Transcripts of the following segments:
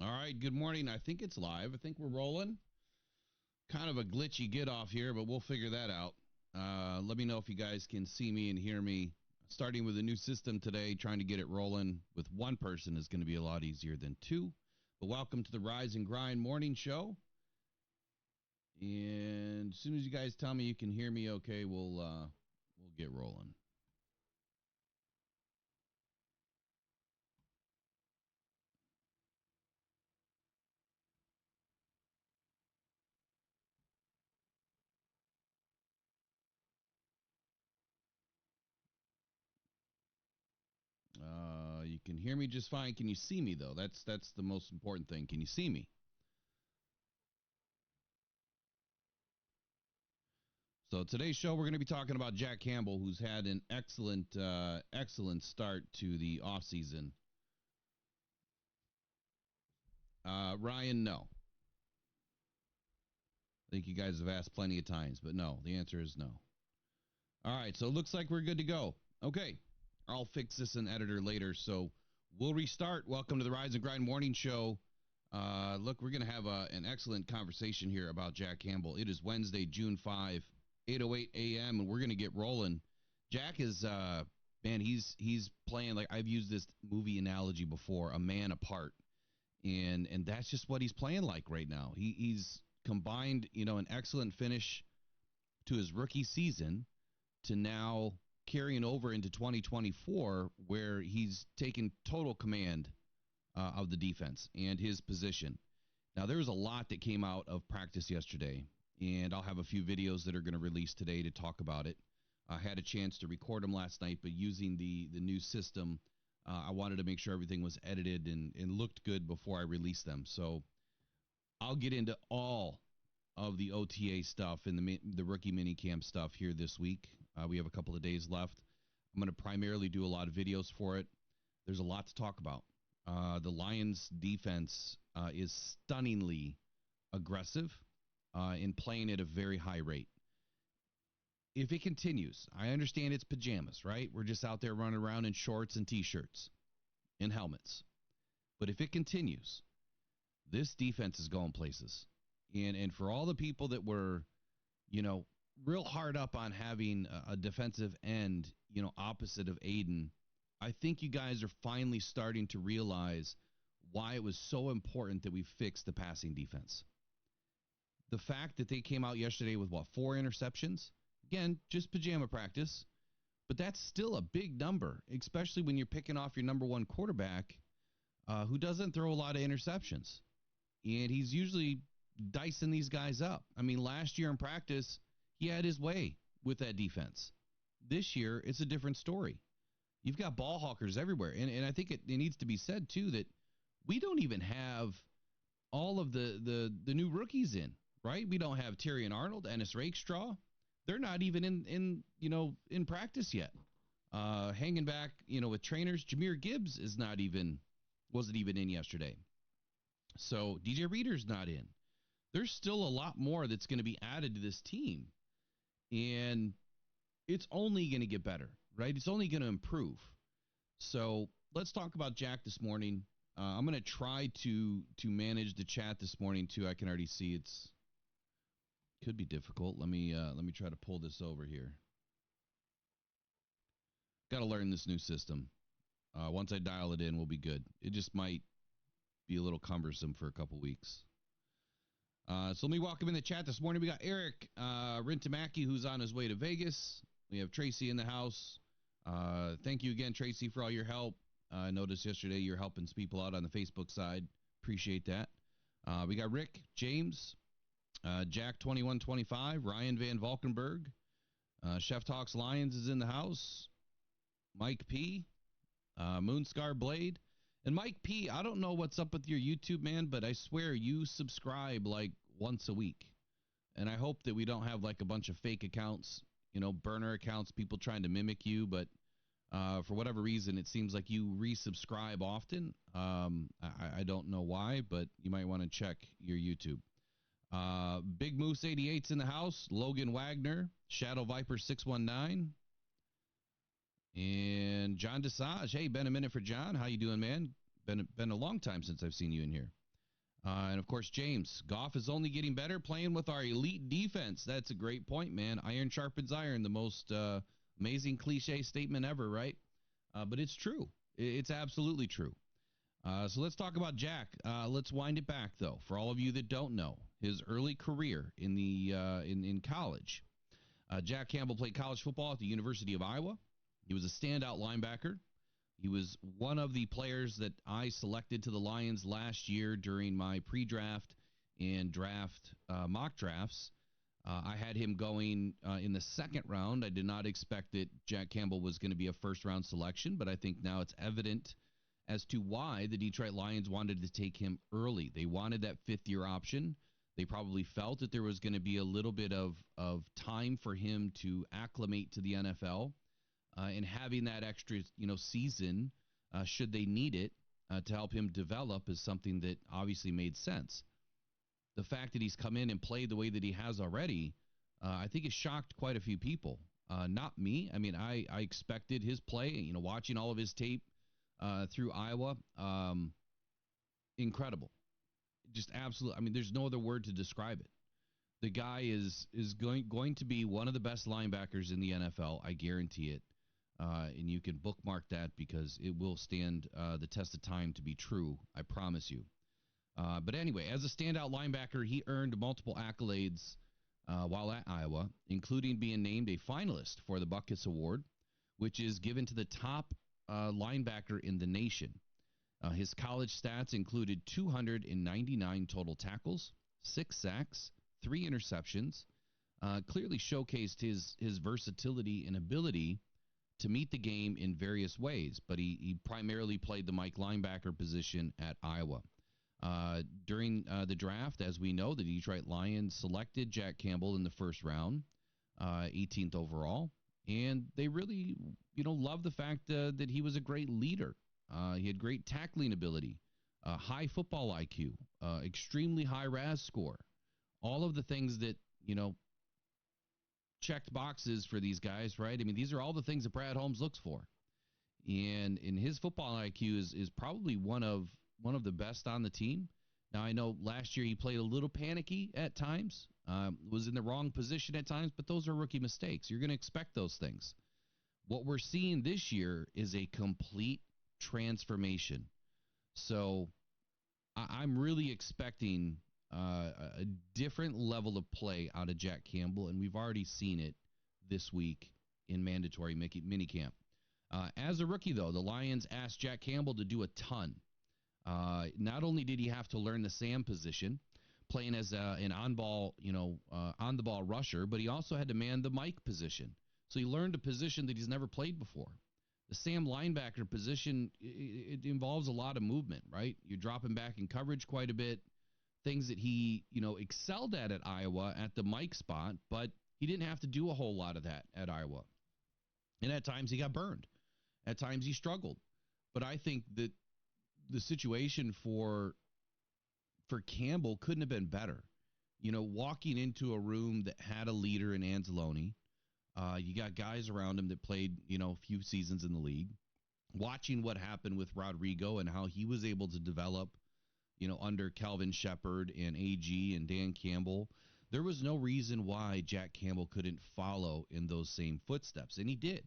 All right, good morning. I think it's live. I think we're rolling. Kind of a glitchy get off here, but we'll figure that out. Let me know if you guys can see me and hear me. Starting with a new system today, trying to get it rolling with one person is going to be a lot easier than two. But welcome to the Rise and Grind morning show. And as soon as you guys tell me you can hear me okay, we'll get rolling. You can hear me just fine. Can you see me though? That's the most important thing. Can you see me? So today's show, we're going to be talking about Jack Campbell, who's had an excellent start to the offseason. Ryan, no. I think you guys have asked plenty of times, but no. The answer is no. All right, so it looks like we're good to go. Okay, I'll fix this in editor later, so we'll restart. Welcome to the Rise and Grind morning show. Look, we're going to have an excellent conversation here about Jack Campbell. It is Wednesday, June 5, 8:08 a.m., and we're going to get rolling. Jack is, man, he's playing like I've used this movie analogy before, a man apart, and that's just what he's playing like right now. He's combined, an excellent finish to his rookie season to now carrying over into 2024, where he's taken total command of the defense and his position. Now, there was a lot that came out of practice yesterday, and I'll have a few videos that are going to release today to talk about it. I had a chance to record them last night, but using the new system, I wanted to make sure everything was edited and looked good before I released them. So I'll get into all of the OTA stuff and the rookie minicamp stuff here this week. We have a couple of days left. I'm going to primarily do a lot of videos for it. There's a lot to talk about. The Lions defense is stunningly aggressive in playing at a very high rate. If it continues, I understand it's pajamas, right? We're just out there running around in shorts and T-shirts and helmets. But if it continues, this defense is going places. And for all the people that were, real hard up on having a defensive end, opposite of Aiden, I think you guys are finally starting to realize why it was so important that we fixed the passing defense. The fact that they came out yesterday with, 4 interceptions? Again, just pajama practice. But that's still a big number, especially when you're picking off your number one quarterback who doesn't throw a lot of interceptions. And he's usually dicing these guys up. I mean, last year in practice, he had his way with that defense. This year, it's a different story. You've got ball hawkers everywhere. And I think it needs to be said, too, that we don't even have all of the new rookies in, right? We don't have Terry and Arnold, Ennis Rakestraw. They're not even in practice yet. Hanging back, with trainers. Jahmyr Gibbs wasn't even in yesterday. So DJ Reader's not in. There's still a lot more that's going to be added to this team. And it's only going to get better, right? It's only going to improve. So let's talk about Jack this morning. I'm going to try to manage the chat this morning too. I can already see could be difficult. Let me try to pull this over here. Got to learn this new system. Once I dial it in, we'll be good. It just might be a little cumbersome for a couple weeks. So let me welcome in the chat this morning. We got Eric Rintamaki, who's on his way to Vegas. We have Tracy in the house. Thank you again, Tracy, for all your help. I noticed yesterday you're helping some people out on the Facebook side. Appreciate that. We got Rick, James, Jack 2125, Ryan Van Valkenburg. Chef Talks Lions is in the house. Mike P, Moonscar Blade. And Mike P, I don't know what's up with your YouTube, man, but I swear you subscribe like once a week. And I hope that we don't have like a bunch of fake accounts, burner accounts, people trying to mimic you. But for whatever reason, it seems like you resubscribe often. I don't know why, but you might want to check your YouTube. Big Moose 88's in the house. Logan Wagner, Shadow Viper 619. And John Desage. Hey, been a minute for John. How you doing, man? Been a long time since I've seen you in here. And of course, James, Goff is only getting better playing with our elite defense. That's a great point, man. Iron sharpens iron, the most amazing cliche statement ever, right? But it's true. It's absolutely true. So let's talk about Jack. Let's wind it back, though. For all of you that don't know, his early career in the in college, Jack Campbell played college football at the University of Iowa. He was a standout linebacker. He was one of the players that I selected to the Lions last year during my pre-draft and draft mock drafts. I had him going in the second round. I did not expect that Jack Campbell was going to be a first-round selection, but I think now it's evident as to why the Detroit Lions wanted to take him early. They wanted that fifth-year option. They probably felt that there was going to be a little bit of time for him to acclimate to the NFL. And having that extra, season, should they need it, to help him develop is something that obviously made sense. The fact that he's come in and played the way that he has already, I think has shocked quite a few people. Not me. I mean, I expected his play, watching all of his tape through Iowa. Incredible. Just absolute. I mean, there's no other word to describe it. The guy is going to be one of the best linebackers in the NFL. I guarantee it. And you can bookmark that because it will stand the test of time to be true. I promise you. But anyway, as a standout linebacker, he earned multiple accolades while at Iowa, including being named a finalist for the Butkus Award, which is given to the top linebacker in the nation. His college stats included 299 total tackles, 6 sacks, 3 interceptions, clearly showcased his versatility and ability to meet the game in various ways, but he primarily played the Mike linebacker position at Iowa. During the draft, as we know, the Detroit Lions selected Jack Campbell in the first round, 18th overall, and they really, loved the fact that he was a great leader. He had great tackling ability, high football IQ, extremely high RAS score, all of the things that, checked boxes for these guys, right? I mean, these are all the things that Brad Holmes looks for. And in his football IQ is probably one of the best on the team. Now, I know last year he played a little panicky at times, was in the wrong position at times, but those are rookie mistakes. You're going to expect those things. What we're seeing this year is a complete transformation. So I'm really expecting a different level of play out of Jack Campbell, and we've already seen it this week in mandatory minicamp. As a rookie, though, the Lions asked Jack Campbell to do a ton. Not only did he have to learn the Sam position, playing as an on-ball, on-the-ball rusher, but he also had to man the Mike position. So he learned a position that he's never played before. The Sam linebacker position, it involves a lot of movement, right? You're dropping back in coverage quite a bit. Things that he, excelled at Iowa at the Mike spot, but he didn't have to do a whole lot of that at Iowa. And at times he got burned. At times he struggled. But I think that the situation for Campbell couldn't have been better. Walking into a room that had a leader in Anzalone, you got guys around him that played, a few seasons in the league. Watching what happened with Rodrigo and how he was able to develop, under Calvin Shepard and AG and Dan Campbell, there was no reason why Jack Campbell couldn't follow in those same footsteps, and he did.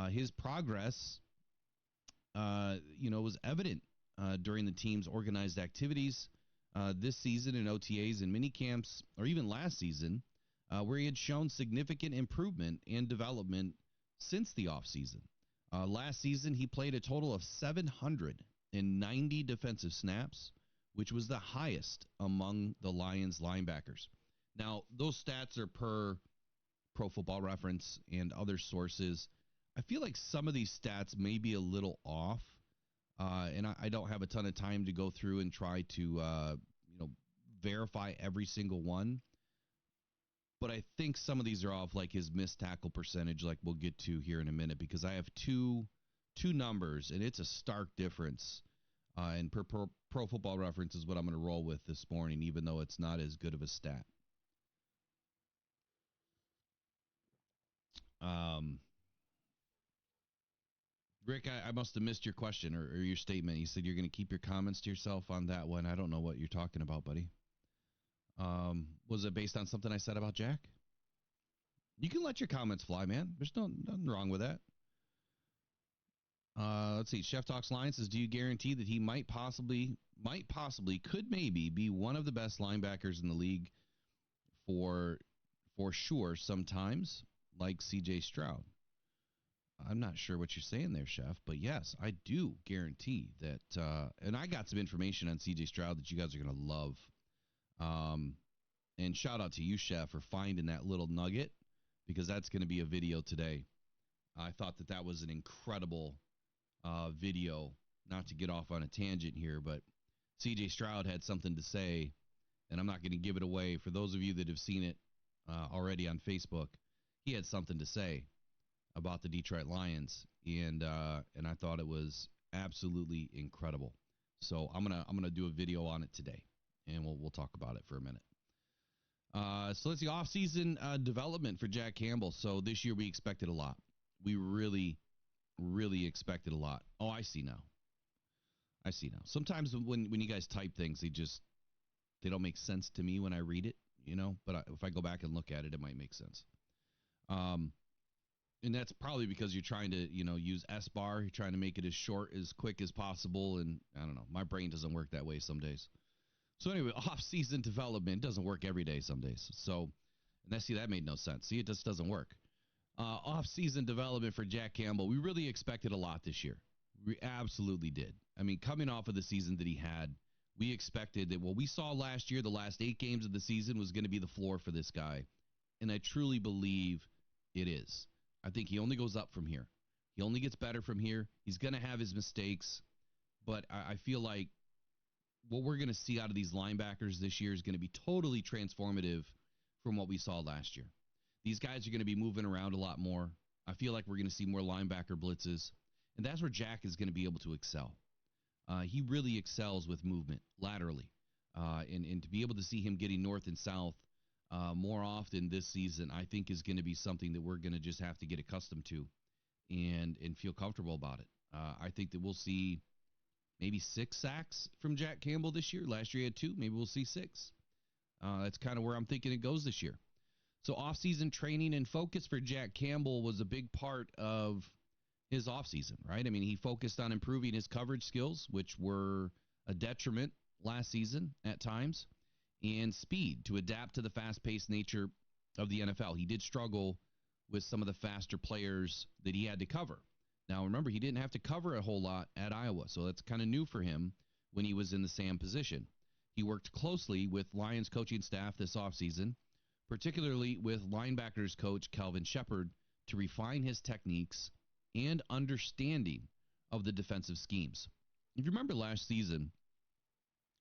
His progress, was evident during the team's organized activities this season in OTAs and minicamps, or even last season, where he had shown significant improvement and development since the offseason. Last season, he played a total of 790 defensive snaps, which was the highest among the Lions linebackers. Now, those stats are per Pro Football Reference and other sources. I feel like some of these stats may be a little off, and I don't have a ton of time to go through and try to verify every single one. But I think some of these are off, like his missed tackle percentage, like we'll get to here in a minute, because I have two numbers, and it's a stark difference. And per Pro Football Reference is what I'm going to roll with this morning, even though it's not as good of a stat. Rick, I must have missed your question or your statement. You said you're going to keep your comments to yourself on that one. I don't know what you're talking about, buddy. Was it based on something I said about Jack? You can let your comments fly, man. There's nothing wrong with that. Let's see. Chef Talks Line says, do you guarantee that he might possibly, could maybe be one of the best linebackers in the league for sure sometimes, like C.J. Stroud? I'm not sure what you're saying there, Chef, but yes, I do guarantee that. And I got some information on C.J. Stroud that you guys are going to love. And shout out to you, Chef, for finding that little nugget, because that's going to be a video today. I thought that was an incredible video. Not to get off on a tangent here, but C.J. Stroud had something to say, and I'm not going to give it away. For those of you that have seen it already on Facebook, he had something to say about the Detroit Lions, and I thought it was absolutely incredible. So I'm gonna do a video on it today, and we'll talk about it for a minute. So let's see, offseason development for Jack Campbell. So this year we expected a lot. We really expected a lot. Oh, I see now. Sometimes when you guys type things, they don't make sense to me when I read it, But if I go back and look at it, it might make sense. And that's probably because you're trying to, use S-bar. You're trying to make it as short, as quick as possible. And I don't know. My brain doesn't work that way some days. So anyway, off-season development doesn't work every day some days. So, and that made no sense. See, it just doesn't work. Off-season development for Jack Campbell. We really expected a lot this year. We absolutely did. I mean, coming off of the season that he had, we expected that what we saw last year, the last 8 games of the season, was going to be the floor for this guy. And I truly believe it is. I think he only goes up from here. He only gets better from here. He's going to have his mistakes, but I feel like what we're going to see out of these linebackers this year is going to be totally transformative from what we saw last year. These guys are going to be moving around a lot more. I feel like we're going to see more linebacker blitzes, and that's where Jack is going to be able to excel. He really excels with movement laterally, and to be able to see him getting north and south more often this season, I think is going to be something that we're going to just have to get accustomed to and feel comfortable about it. I think that we'll see maybe 6 sacks from Jack Campbell this year. Last year he had 2. Maybe we'll see 6. That's kind of where I'm thinking it goes this year. So off-season training and focus for Jack Campbell was a big part of his offseason, right? I mean, he focused on improving his coverage skills, which were a detriment last season at times, and speed to adapt to the fast-paced nature of the NFL. He did struggle with some of the faster players that he had to cover. Now, remember, he didn't have to cover a whole lot at Iowa, so that's kind of new for him when he was in the Sam position. He worked closely with Lions coaching staff this offseason, particularly with linebackers coach Calvin Shepard, to refine his techniques and understanding of the defensive schemes. If you remember last season,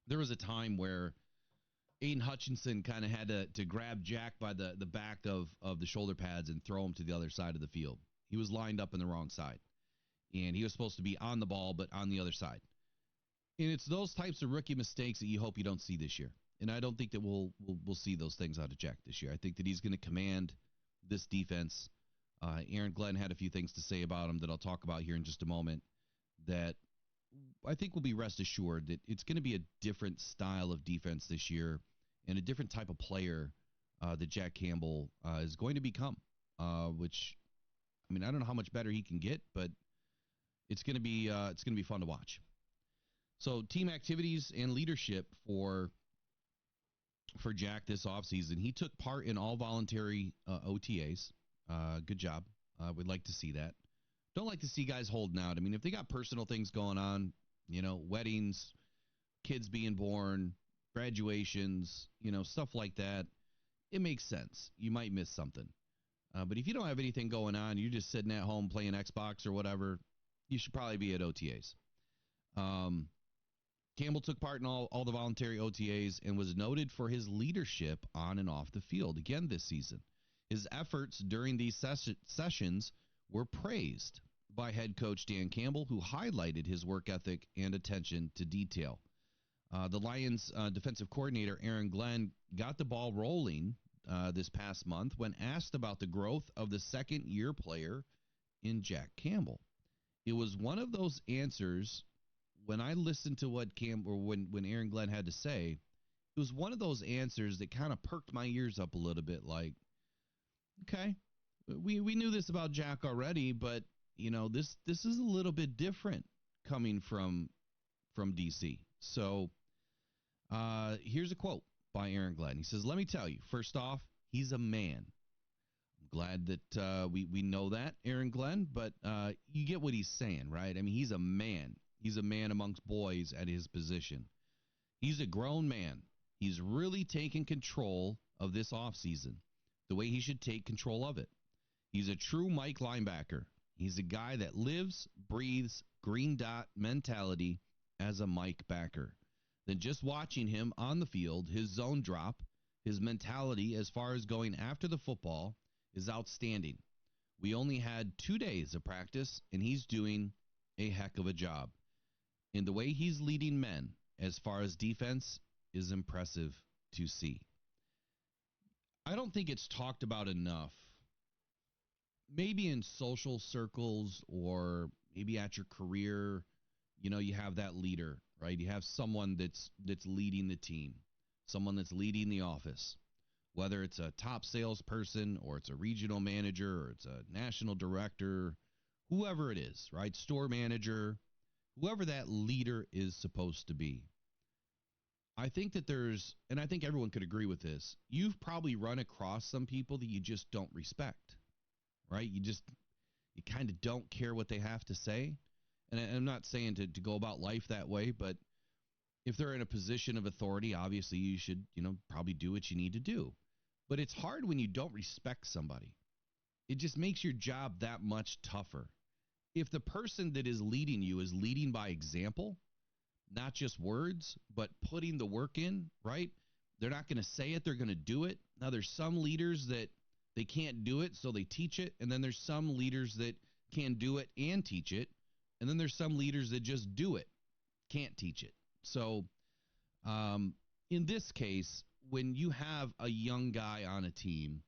there was a time where Aiden Hutchinson kind of had to grab Jack by the back of the shoulder pads and throw him to the other side of the field. He was lined up in the wrong side, and he was supposed to be on the ball, but on the other side. And it's those types of rookie mistakes that you hope you don't see this year. And I don't think that we'll see those things out of Jack this year. I think that he's going to command this defense. Aaron Glenn had a few things to say about him that I'll talk about here in just a moment, that I think we'll be rest assured that it's going to be a different style of defense this year and a different type of player that Jack Campbell is going to become, which, I mean, I don't know how much better he can get, but it's going to be fun to watch. So team activities and leadership for Jack this offseason. He took part in all voluntary OTAs. Good job. We'd like to see that. Don't like to see guys holding out. I mean, if they got personal things going on, weddings, kids being born, graduations, stuff like that, it makes sense. You might miss something. But if you don't have anything going on, you're just sitting at home playing Xbox or whatever, you should probably be at OTAs. Campbell took part in all the voluntary OTAs and was noted for his leadership on and off the field again this season. His efforts during these sessions were praised by head coach Dan Campbell, who highlighted his work ethic and attention to detail. The Lions defensive coordinator, Aaron Glenn, got the ball rolling this past month when asked about the growth of the second-year player in Jack Campbell. it was one of those answers when I listened to what when Aaron Glenn had to say. It was one of those answers that kind of perked my ears up a little bit. Like, okay, we knew this about Jack already, but this is a little bit different coming from DC. So here's a quote by Aaron Glenn. He says, "Let me tell you, first off, he's a man." I'm glad that we know that, Aaron Glenn, but you get what he's saying, right? I mean, he's a man. He's a man amongst boys at his position. He's a grown man. He's really taken control of this offseason the way he should take control of it. He's a true Mike linebacker. He's a guy that lives, breathes green dot mentality as a Mike backer. Then just watching him on the field, his zone drop, his mentality as far as going after the football is outstanding. We only had 2 days of practice, and he's doing a heck of a job. And the way he's leading men as far as defense is impressive to see. I don't think it's talked about enough. Maybe in social circles or maybe at your career, you have that leader, right? You have someone that's leading the team, someone that's leading the office, whether it's a top salesperson or it's a regional manager or it's a national director, whoever it is, right? Store manager, whoever that leader is supposed to be. I think that and I think everyone could agree with this, you've probably run across some people that you just don't respect, right? You kind of don't care what they have to say. And I'm not saying to go about life that way, but if they're in a position of authority, obviously you should, probably do what you need to do. But it's hard when you don't respect somebody. It just makes your job that much tougher. If the person that is leading you is leading by example, not just words, but putting the work in, right? They're not going to say it, they're going to do it. Now, there's some leaders that they can't do it, so they teach it. And then there's some leaders that can do it and teach it. And then there's some leaders that just do it, can't teach it. So in this case, when you have a young guy on a team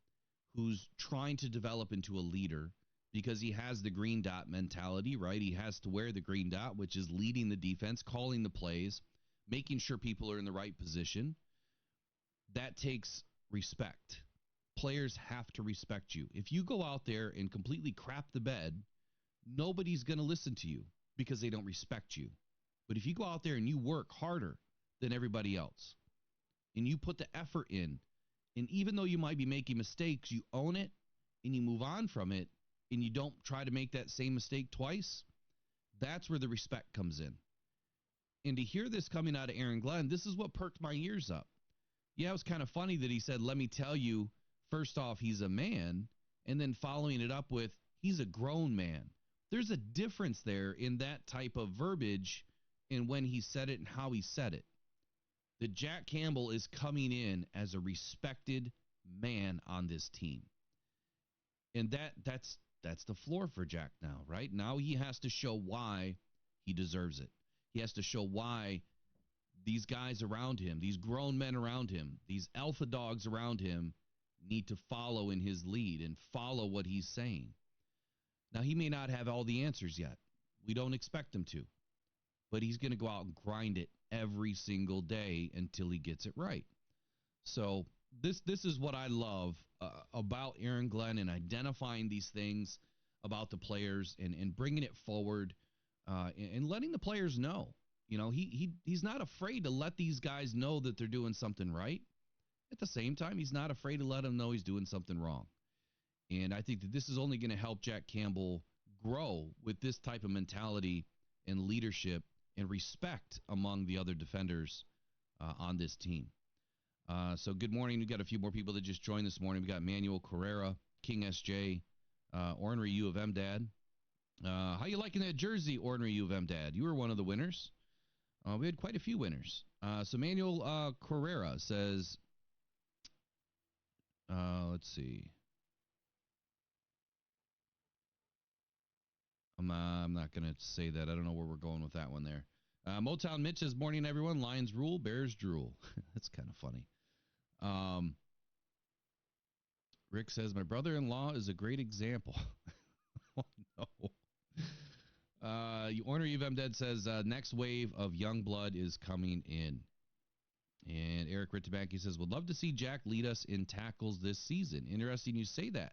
who's trying to develop into a leader because he has the green dot mentality, right? He has to wear the green dot, which is leading the defense, calling the plays, making sure people are in the right position. That takes respect. Players have to respect you. If you go out there and completely crap the bed, nobody's going to listen to you because they don't respect you. But if you go out there and you work harder than everybody else and you put the effort in, and even though you might be making mistakes, you own it and you move on from it and you don't try to make that same mistake twice, that's where the respect comes in. And to hear this coming out of Aaron Glenn, this is what perked my ears up. Yeah, it was kind of funny that he said, "Let me tell you, first off, he's a man," and then following it up with, "He's a grown man." There's a difference there in that type of verbiage and when he said it and how he said it. That Jack Campbell is coming in as a respected man on this team. And that's the floor for Jack now, right? Now he has to show why he deserves it. He has to show why these guys around him, these grown men around him, these alpha dogs around him need to follow in his lead and follow what he's saying. Now, he may not have all the answers yet. We don't expect him to. But he's going to go out and grind it every single day until he gets it right. So this is what I love about Aaron Glenn and identifying these things about the players and bringing it forward and letting the players know. He's not afraid to let these guys know that they're doing something right. At the same time, he's not afraid to let them know he's doing something wrong. And I think that this is only going to help Jack Campbell grow with this type of mentality and leadership and respect among the other defenders on this team. So good morning. We've got a few more people that just joined this morning. We got Manuel Carrera, King SJ, Ornery U of M Dad. How you liking that jersey, Ornery U of M Dad? You were one of the winners. We had quite a few winners. So Manuel Carrera says, let's see. I'm not going to say that. I don't know where we're going with that one there. Motown Mitch says, "Morning, everyone. Lions rule, Bears drool." That's kind of funny. Rick says, "My brother-in-law is a great example." Oh, no. Orner UVM Dead says, next wave of young blood is coming in. And Eric Rittabaki says, would love to see Jack lead us in tackles this season. Interesting you say that.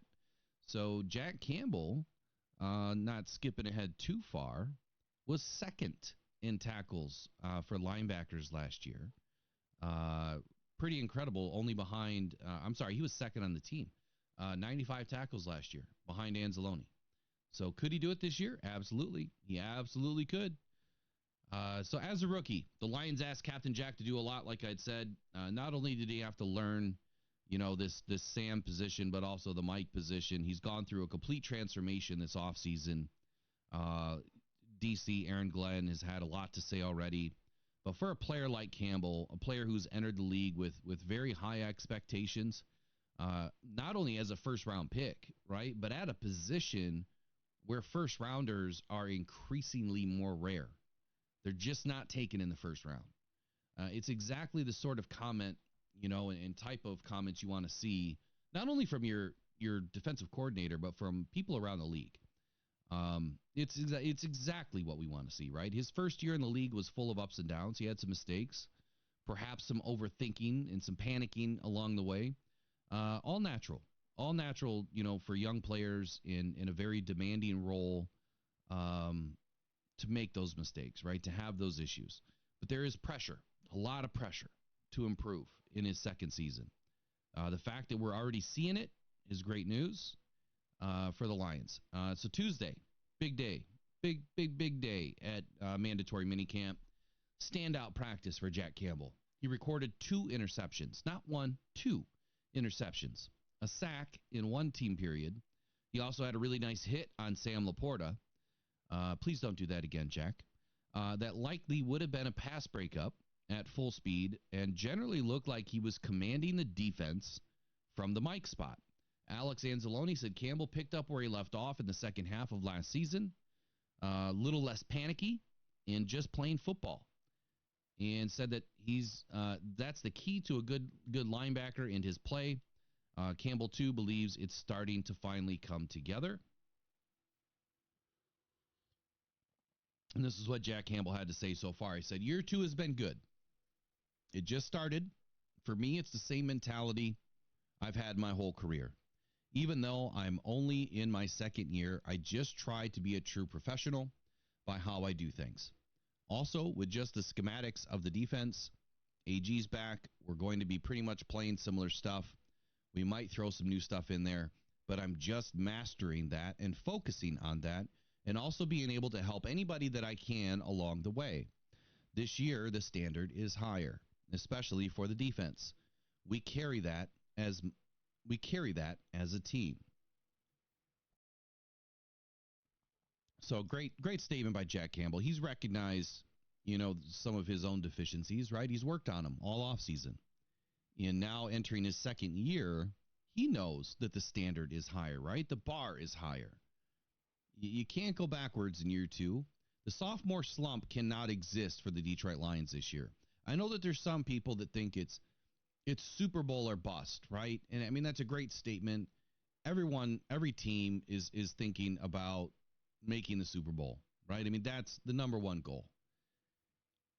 So Jack Campbell, not skipping ahead too far, was second in tackles for linebackers last year. Pretty incredible, only behind, he was second on the team. 95 tackles last year, behind Anzalone. So could he do it this year? Absolutely. He absolutely could. So as a rookie, the Lions asked Captain Jack to do a lot, like I'd said. Not only did he have to learn, this Sam position, but also the Mike position. He's gone through a complete transformation this offseason. DC, Aaron Glenn, has had a lot to say already. But for a player like Campbell, a player who's entered the league with very high expectations, not only as a first-round pick, right, but at a position where first-rounders are increasingly more rare. They're just not taken in the first round. It's exactly the sort of comment, and type of comments you want to see, not only from your defensive coordinator, but from people around the league. It's exactly what we want to see, right? His first year in the league was full of ups and downs. He had some mistakes, perhaps some overthinking and some panicking along the way. All natural, for young players in a very demanding role, to make those mistakes, right? To have those issues. But there is pressure, a lot of pressure to improve in his second season. The fact that we're already seeing it is great news for the Lions. So Tuesday, big day, big day at mandatory minicamp. Standout practice for Jack Campbell. He recorded 2 interceptions, not 1, 2 interceptions. A sack in one team period. He also had a really nice hit on Sam Laporta. Please don't do that again, Jack. That likely would have been a pass breakup at full speed and generally looked like he was commanding the defense from the Mike spot. Alex Anzalone said Campbell picked up where he left off in the second half of last season. A little less panicky and just playing football. And said that that's the key to a good linebacker in his play. Campbell, too, believes it's starting to finally come together. And this is what Jack Campbell had to say so far. He said, year 2 has been good. It just started. For me, it's the same mentality I've had my whole career. Even though I'm only in my second year, I just try to be a true professional by how I do things. Also, with just the schematics of the defense, AG's back. We're going to be pretty much playing similar stuff. We might throw some new stuff in there, but I'm just mastering that and focusing on that, and also being able to help anybody that I can along the way. This year, the standard is higher, especially for the defense. We carry that as a team. So great statement by Jack Campbell. He's recognized, some of his own deficiencies, right? He's worked on them all offseason. And now entering his second year, he knows that the standard is higher, right? The bar is higher. You can't go backwards in year 2. The sophomore slump cannot exist for the Detroit Lions this year. I know that there's some people that think it's Super Bowl or bust, right? And I mean, that's a great statement. Every team is thinking about making the Super Bowl, right? I mean, that's the number one goal.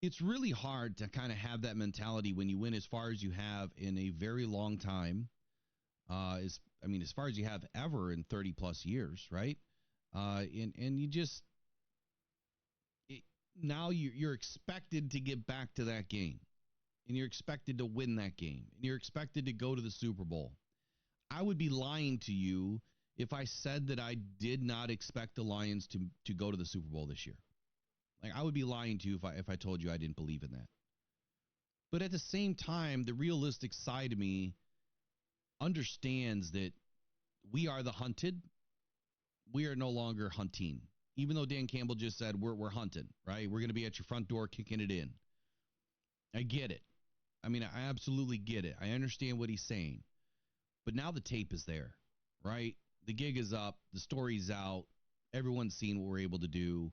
It's really hard to kind of have that mentality when you win as far as you have in a very long time. As far as you have ever in 30 plus years, right? And you just now you're expected to get back to that game, and you're expected to win that game, and you're expected to go to the Super Bowl. I would be lying to you if I said that I did not expect the Lions to go to the Super Bowl this year. Like, I would be lying to you if I told you I didn't believe in that. But at the same time, the realistic side of me understands that we are the hunted. We are no longer hunting. Even though Dan Campbell just said we're hunting, right? We're going to be at your front door kicking it in. I get it. I mean, I absolutely get it. I understand what he's saying. But now the tape is there, right? The gig is up. The story's out. Everyone's seen what we're able to do.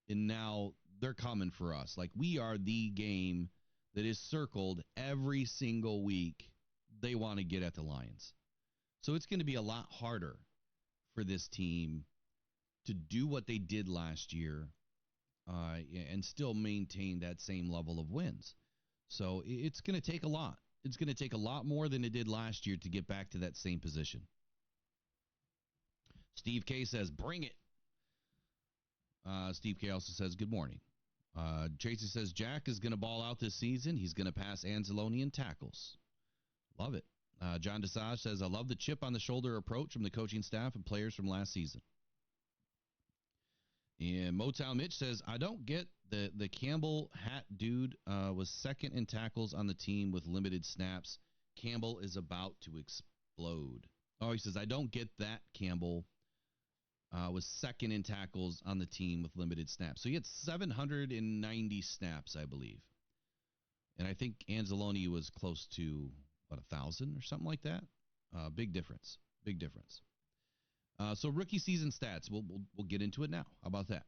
And now they're coming for us. Like, we are the game that is circled every single week. They want to get at the Lions. So it's going to be a lot harder for this team to do what they did last year and still maintain that same level of wins. So it's going to take a lot. It's going to take a lot more than it did last year to get back to that same position. Steve K says, bring it. Steve K also says, good morning. Tracy says, Jack is going to ball out this season. He's going to pass Anzalone in tackles. Love it. John Desage says, I love the chip on the shoulder approach from the coaching staff and players from last season. And Motown Mitch says, I don't get the Campbell hat dude was second in tackles on the team with limited snaps. Campbell is about to explode. Oh, he says, I don't get that Campbell was second in tackles on the team with limited snaps. So he had 790 snaps, I believe. And I think Anzalone was close to, 1,000 or something like that? Big difference. Big difference. So rookie season stats, we'll get into it now. How about that?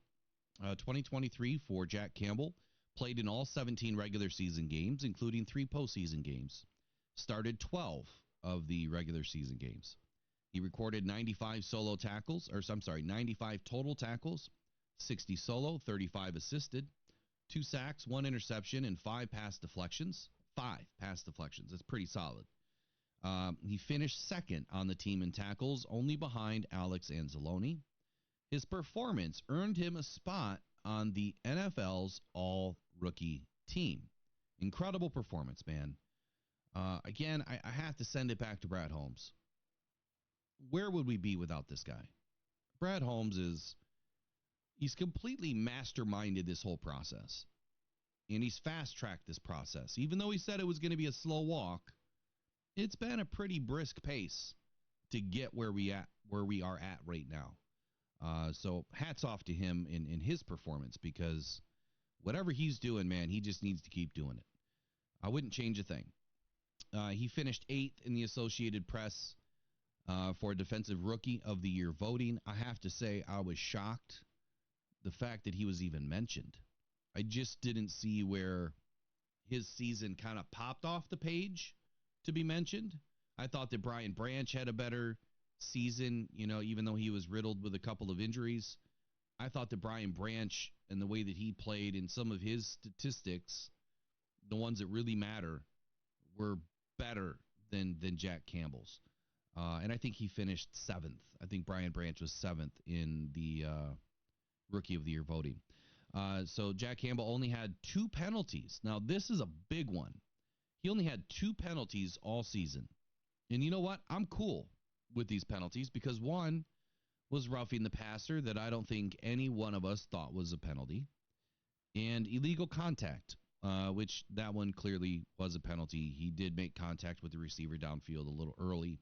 2023 for Jack Campbell, played in all 17 regular season games, including 3 postseason games. Started 12 of the regular season games. He recorded 95 95 total tackles, 60 solo, 35 assisted, 2 sacks, 1 interception, and 5 pass deflections. 5 pass deflections. That's pretty solid. He finished second on the team in tackles, only behind Alex Anzalone. His performance earned him a spot on the NFL's all-rookie team. Incredible performance, man. Again, I have to send it back to Brad Holmes. Where would we be without this guy? Brad Holmes he's completely masterminded this whole process. And he's fast-tracked this process. Even though he said it was going to be a slow walk, it's been a pretty brisk pace to get where we are at right now. So hats off to him in his performance, because whatever he's doing, man, he just needs to keep doing it. I wouldn't change a thing. He finished 8th in the Associated Press for Defensive Rookie of the Year voting. I have to say, I was shocked the fact that he was even mentioned. I just didn't see where his season kind of popped off the page to be mentioned. I thought that Brian Branch had a better season, even though he was riddled with a couple of injuries. I thought that Brian Branch and the way that he played in some of his statistics, the ones that really matter, were better than Jack Campbell's. And I think he finished 7th. I think Brian Branch was 7th in the Rookie of the Year voting. So Jack Campbell only had 2 penalties. Now, this is a big one. He only had 2 penalties all season. And you know what? I'm cool with these penalties, because one was roughing the passer that I don't think any one of us thought was a penalty, and illegal contact, which that one clearly was a penalty. He did make contact with the receiver downfield a little early.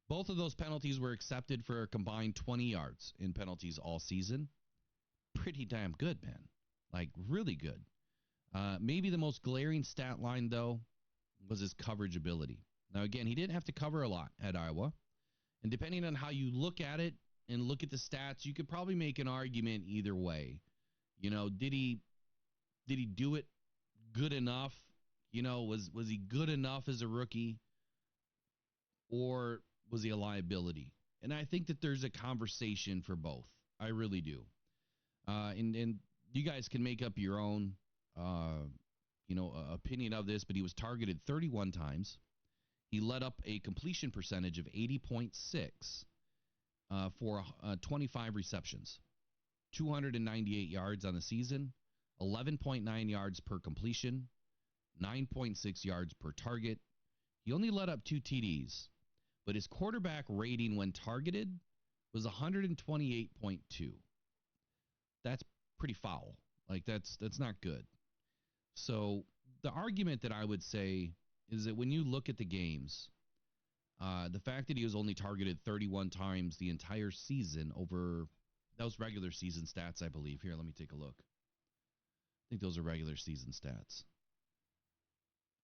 Both of those penalties were accepted for a combined 20 yards in penalties all season. Pretty damn good, man. Like, really good. Maybe the most glaring stat line, though, was his coverage ability. Now, again, he didn't have to cover a lot at Iowa. And depending on how you look at it and look at the stats, you could probably make an argument either way. Did he do it good enough? Was he good enough as a rookie? Or was he a liability? And I think that there's a conversation for both. I really do. And you guys can make up your own, opinion of this, but he was targeted 31 times. He led up a completion percentage of 80.6 for 25 receptions, 298 yards on the season, 11.9 yards per completion, 9.6 yards per target. He only led up 2 TDs, but his quarterback rating when targeted was 128.2. That's pretty foul. Like, that's not good. So the argument that I would say is that when you look at the games, the fact that he was only targeted 31 times the entire season over those regular season stats, I believe. Here, let me take a look. I think those are regular season stats.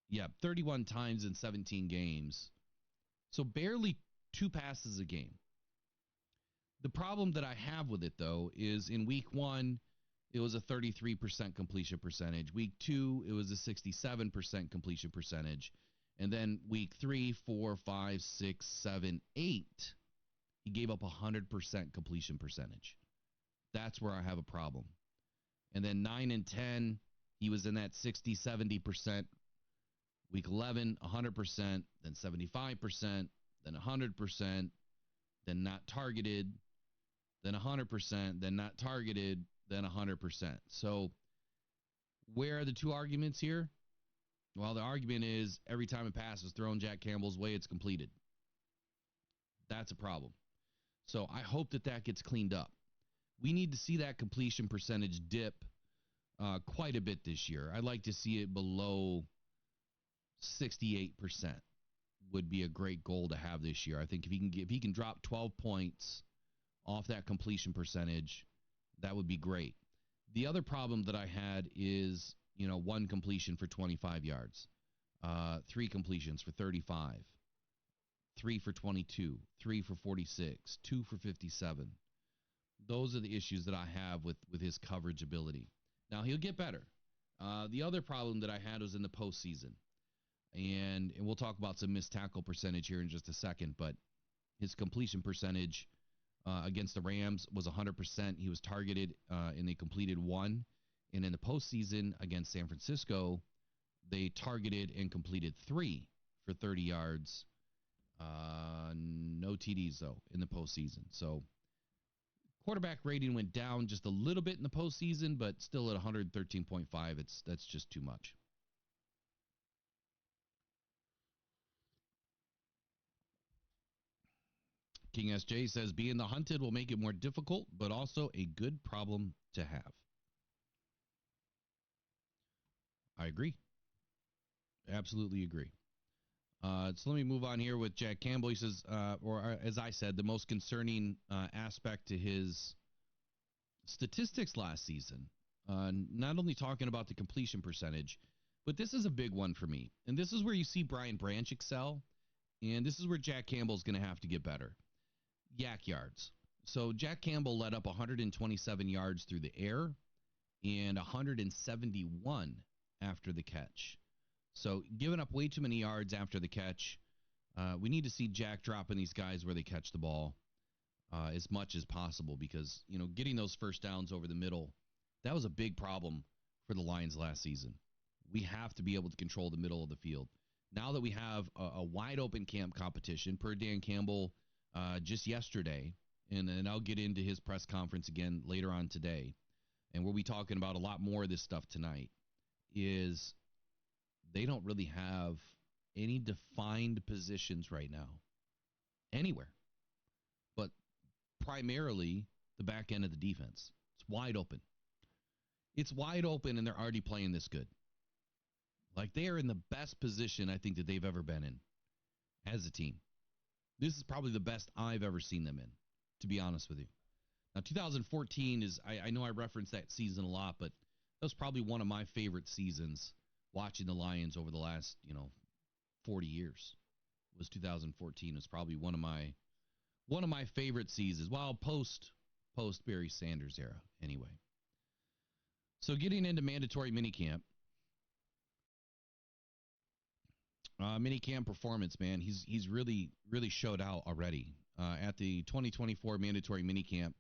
Yeah, 31 times in 17 games. So barely 2 passes a game. The problem that I have with it, though, is in week 1, it was a 33% completion percentage. Week 2, it was a 67% completion percentage. And then week 3, 4, 5, 6, 7, 8, he gave up 100% completion percentage. That's where I have a problem. And then 9 and 10, he was in that 60, 70%. Week 11, 100%, then 75%, then 100%, then not targeted, then 100%, then not targeted, then 100%. So where are the two arguments here? Well, the argument is every time a pass is thrown Jack Campbell's way, it's completed. That's a problem. So I hope that gets cleaned up. We need to see that completion percentage dip quite a bit this year. I'd like to see it below 68% would be a great goal to have this year. I think if he can drop 12 points off that completion percentage, that would be great. The other problem that I had is, one completion for 25 yards, 3 completions for 35, 3 for 22, 3 for 46, 2 for 57. Those are the issues that I have with his coverage ability. Now, he'll get better. The other problem that I had was in the postseason. And we'll talk about some missed tackle percentage here in just a second, but his completion percentage against the Rams was 100%. He was targeted and they completed 1. And in the postseason against San Francisco, they targeted and completed 3 for 30 yards. No TDs, though, in the postseason. So quarterback rating went down just a little bit in the postseason, but still at 113.5. That's just too much. King SJ says, being the hunted will make it more difficult, but also a good problem to have. I agree. Absolutely agree. So let me move on here with Jack Campbell. He says, or as I said, the most concerning aspect to his statistics last season, not only talking about the completion percentage, but this is a big one for me. And this is where you see Brian Branch excel. And this is where Jack Campbell's going to have to get better. Yak yards. So Jack Campbell led up 127 yards through the air and 171 after the catch. So giving up way too many yards after the catch. We need to see Jack dropping these guys where they catch the ball as much as possible because, getting those first downs over the middle, that was a big problem for the Lions last season. We have to be able to control the middle of the field. Now that we have a wide open camp competition per Dan Campbell just yesterday, and then I'll get into his press conference again later on today, and we'll be talking about a lot more of this stuff tonight, is they don't really have any defined positions right now anywhere, but primarily the back end of the defense. It's wide open. It's wide open, and they're already playing this good. Like, they are in the best position I think that they've ever been in as a team. This is probably the best I've ever seen them in, to be honest with you. Now, 2014 is, I know I reference that season a lot, but that was probably one of my favorite seasons watching the Lions over the last, 40 years. Was 2014. It's probably one of my favorite seasons. Well, post Barry Sanders era, anyway. So getting into mandatory minicamp. Minicamp performance, man. He's really showed out already. At the 2024 mandatory minicamp,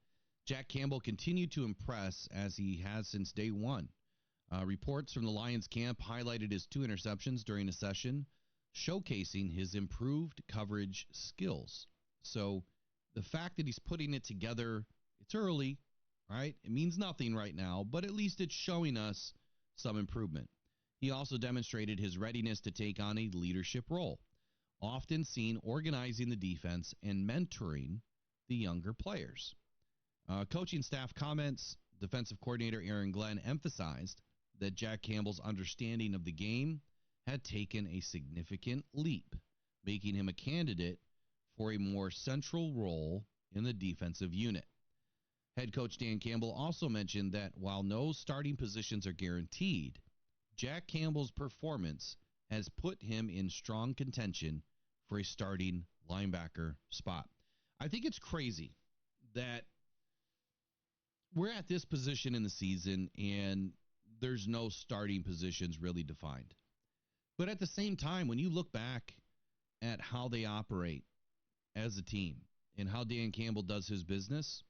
Jack Campbell continued to impress as he has since day one. Reports from the Lions camp highlighted his 2 interceptions during a session, showcasing his improved coverage skills. So the fact that he's putting it together, it's early, right? It means nothing right now, but at least it's showing us some improvement. He also demonstrated his readiness to take on a leadership role, often seen organizing the defense and mentoring the younger players. Coaching staff comments, defensive coordinator Aaron Glenn emphasized that Jack Campbell's understanding of the game had taken a significant leap, making him a candidate for a more central role in the defensive unit. Head coach Dan Campbell also mentioned that while no starting positions are guaranteed, Jack Campbell's performance has put him in strong contention for a starting linebacker spot. I think it's crazy that we're at this position in the season and there's no starting positions really defined. But at the same time, when you look back at how they operate as a team and how Dan Campbell does his business,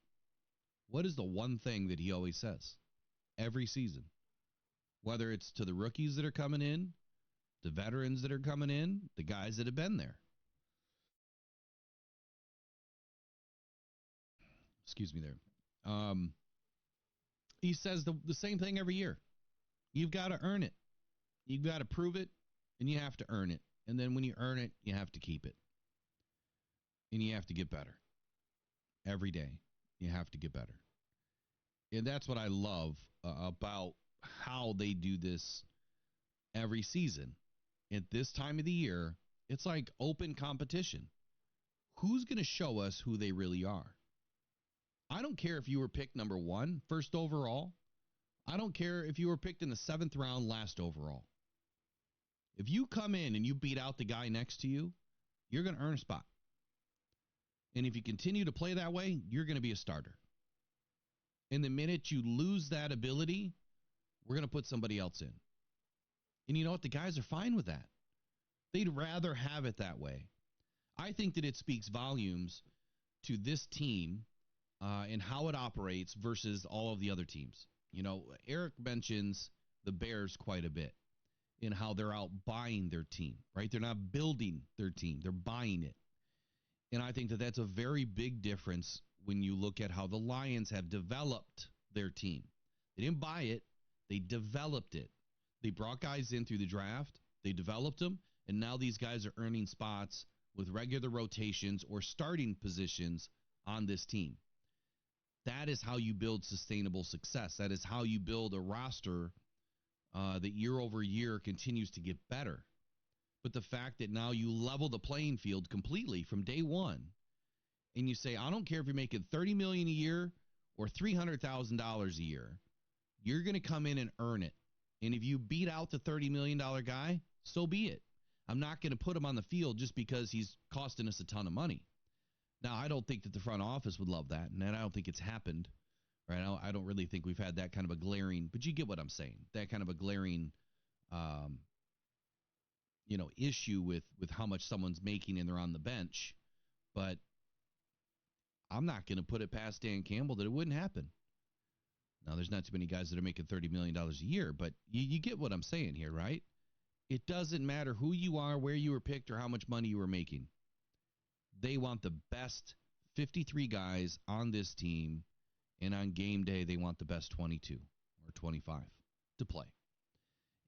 What is the one thing that he always says every season? Whether it's to the rookies that are coming in, the veterans that are coming in, the guys that have been there. Excuse me there. He says the same thing every year. You've got to earn it. You've got to prove it, and you have to earn it. And then when you earn it, you have to keep it. And you have to get better. Every day, you have to get better. And that's what I love about how they do this every season. At this time of the year, it's like open competition. Who's going to show us who they really are? I don't care if you were picked number 1, first overall. I don't care if you were picked in the 7th round, last overall. If you come in and you beat out the guy next to you, you're going to earn a spot. And if you continue to play that way, you're going to be a starter. And the minute you lose that ability, we're going to put somebody else in. And you know what? The guys are fine with that. They'd rather have it that way. I think that it speaks volumes to this team and how it operates versus all of the other teams. You know, Eric mentions the Bears quite a bit in how they're out buying their team, right? They're not building their team. They're buying it. And I think that that's a very big difference when you look at how the Lions have developed their team. They didn't buy it. They developed it. They brought guys in through the draft. They developed them. And now these guys are earning spots with regular rotations or starting positions on this team. That is how you build sustainable success. That is how you build a roster that year over year continues to get better. But the fact that now you level the playing field completely from day one, and you say, I don't care if you're making $30 million a year or $300,000 a year, you're going to come in and earn it. And if you beat out the $30 million guy, so be it. I'm not going to put him on the field just because he's costing us a ton of money. Now, I don't think that the front office would love that, and I don't think it's happened. Right? I don't really think we've had that kind of a glaring, but you get what I'm saying, that kind of a glaring issue with how much someone's making and they're on the bench. But I'm not going to put it past Dan Campbell that it wouldn't happen. Now, there's not too many guys that are making $30 million a year, but you get what I'm saying here, right? It doesn't matter who you are, where you were picked, or how much money you were making. They want the best 53 guys on this team, and on game day, they want the best 22 or 25 to play.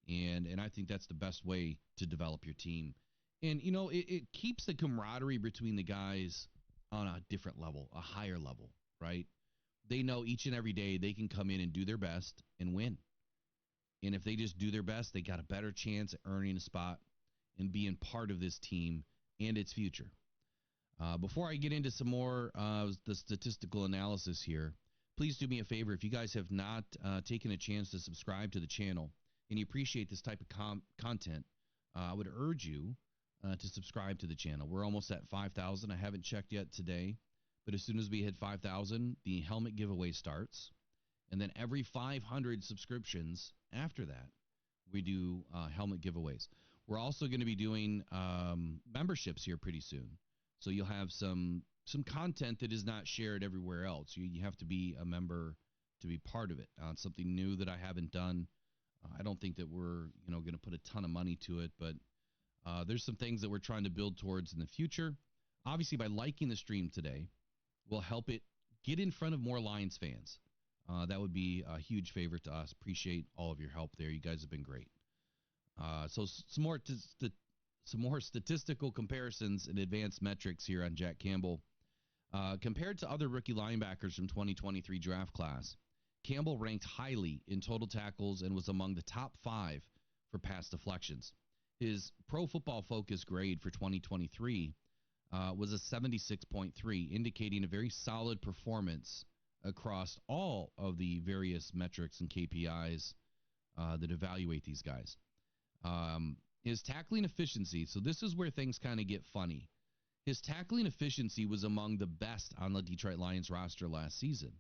And I think that's the best way to develop your team. And, you know, it keeps the camaraderie between the guys on a different level, a higher level, right? They know each and every day they can come in and do their best and win. And if they just do their best, they got a better chance at earning a spot and being part of this team and its future. Before I get into some more the statistical analysis here, please do me a favor. If you guys have not taken a chance to subscribe to the channel and you appreciate this type of content, I would urge you to subscribe to the channel. We're almost at 5,000. I haven't checked yet today, but as soon as we hit 5,000, the helmet giveaway starts. And then every 500 subscriptions after that, we do helmet giveaways. We're also going to be doing memberships here pretty soon. So you'll have some content that is not shared everywhere else. You have to be a member to be part of it. It's something new that I haven't done. I don't think that we're going to put a ton of money to it, but there's some things that we're trying to build towards in the future. Obviously, by liking the stream today, we'll help it get in front of more Lions fans. That would be a huge favor to us. Appreciate all of your help there. You guys have been great. So some more statistical comparisons and advanced metrics here on Jack Campbell. Compared to other rookie linebackers from 2023 draft class, Campbell ranked highly in total tackles and was among the top 5 for pass deflections. His Pro Football Focus grade for 2023 was a 76.3, indicating a very solid performance across all of the various metrics and KPIs that evaluate these guys. His tackling efficiency, so this is where things kind of get funny. His tackling efficiency was among the best on the Detroit Lions roster last season.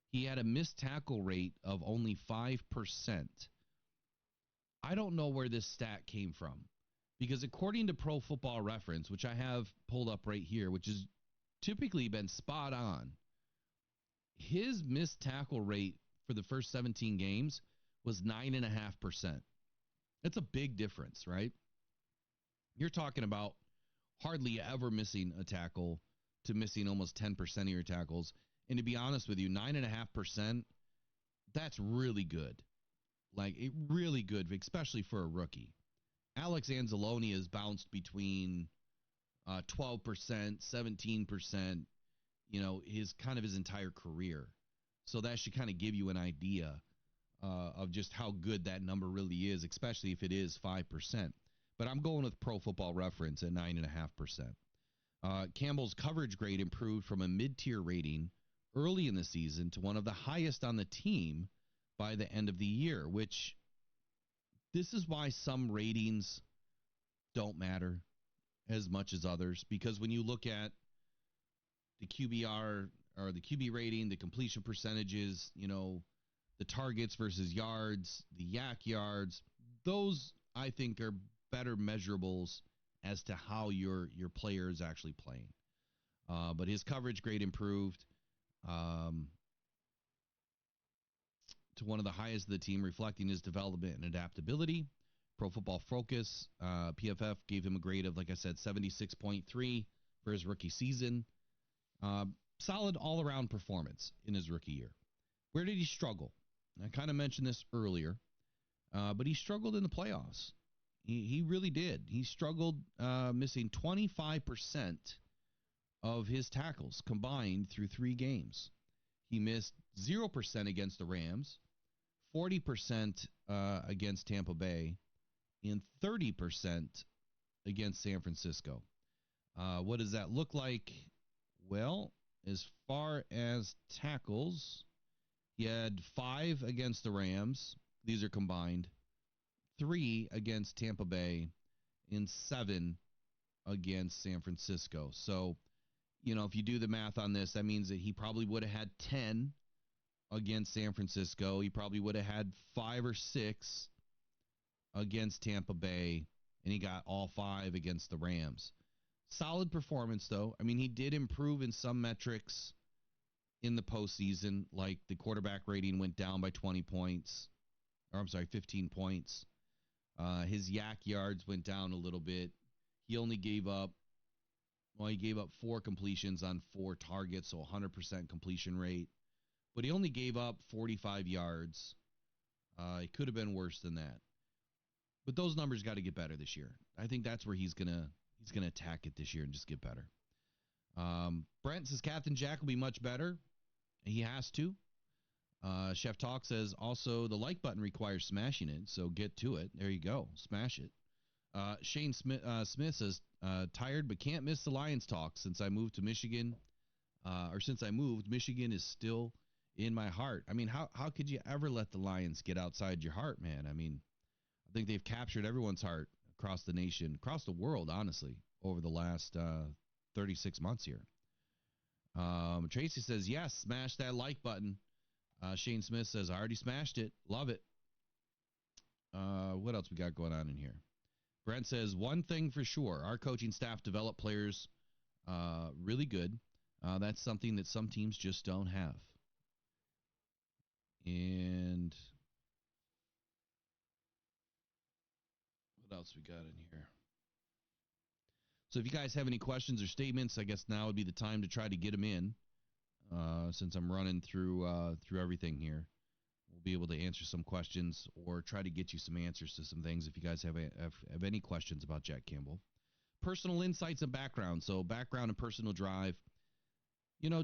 He had a missed tackle rate of only 5%. I don't know where this stat came from, because according to Pro Football Reference, which I have pulled up right here, which has typically been spot on, his missed tackle rate for the first 17 games was 9.5%. That's a big difference, right? You're talking about hardly ever missing a tackle to missing almost 10% of your tackles. And to be honest with you, 9.5%, that's really good. Like, it really good, especially for a rookie. Alex Anzalone has bounced between 12%, 17%, his entire career. So that should kind of give you an idea of just how good that number really is, especially if it is 5%. But I'm going with Pro Football Reference at 9.5%. Campbell's coverage grade improved from a mid-tier rating early in the season to one of the highest on the team by the end of the year, which this is why some ratings don't matter as much as others, because when you look at the QBR or the QB rating, the completion percentages, the targets versus yards, the yak yards, those I think are better measurables as to how your player is actually playing. But his coverage grade improved to one of the highest of the team, reflecting his development and adaptability. Pro Football Focus, PFF, gave him a grade of, like I said, 76.3 for his rookie season. Solid all-around performance in his rookie year. Where did he struggle? I kind of mentioned this earlier, but he struggled in the playoffs. He really did. He struggled missing 25% of his tackles combined through 3 games. He missed 0% against the Rams, 40% against Tampa Bay, and 30% against San Francisco. What does that look like? Well, as far as tackles, he had 5 against the Rams. These are combined. 3 against Tampa Bay and 7 against San Francisco. So, if you do the math on this, that means that he probably would have had 10 against San Francisco. He probably would have had 5 or 6 against Tampa Bay, and he got all 5 against the Rams. Solid performance, though. I mean, he did improve in some metrics in the postseason, like the quarterback rating went down by 15 points. His yak yards went down a little bit. He only gave up 4 completions on 4 targets, so 100% completion rate. But he only gave up 45 yards. It could have been worse than that. But those numbers got to get better this year. I think that's where he's gonna attack it this year and just get better. Brent says Captain Jack will be much better. He has to. Chef Talk says also the like button requires smashing it, so get to it. There you go. Smash it. Shane Smith says tired but can't miss the Lions talk since I moved to Michigan. Michigan is still in my heart. I mean, how could you ever let the Lions get outside your heart, man? I mean, I think they've captured everyone's heart across the nation, across the world, honestly, over the last 36 months here. Tracy says, yes, smash that like button. Shane Smith says, I already smashed it. Love it. What else we got going on in here? Brent says, one thing for sure, our coaching staff develop players really good. That's something that some teams just don't have. And what else we got in here? So if you guys have any questions or statements, I guess now would be the time to try to get them in. Since I'm running through everything here, we'll be able to answer some questions or try to get you some answers to some things if you guys have any questions about Jack Campbell. Personal insights and background. So background and personal drive.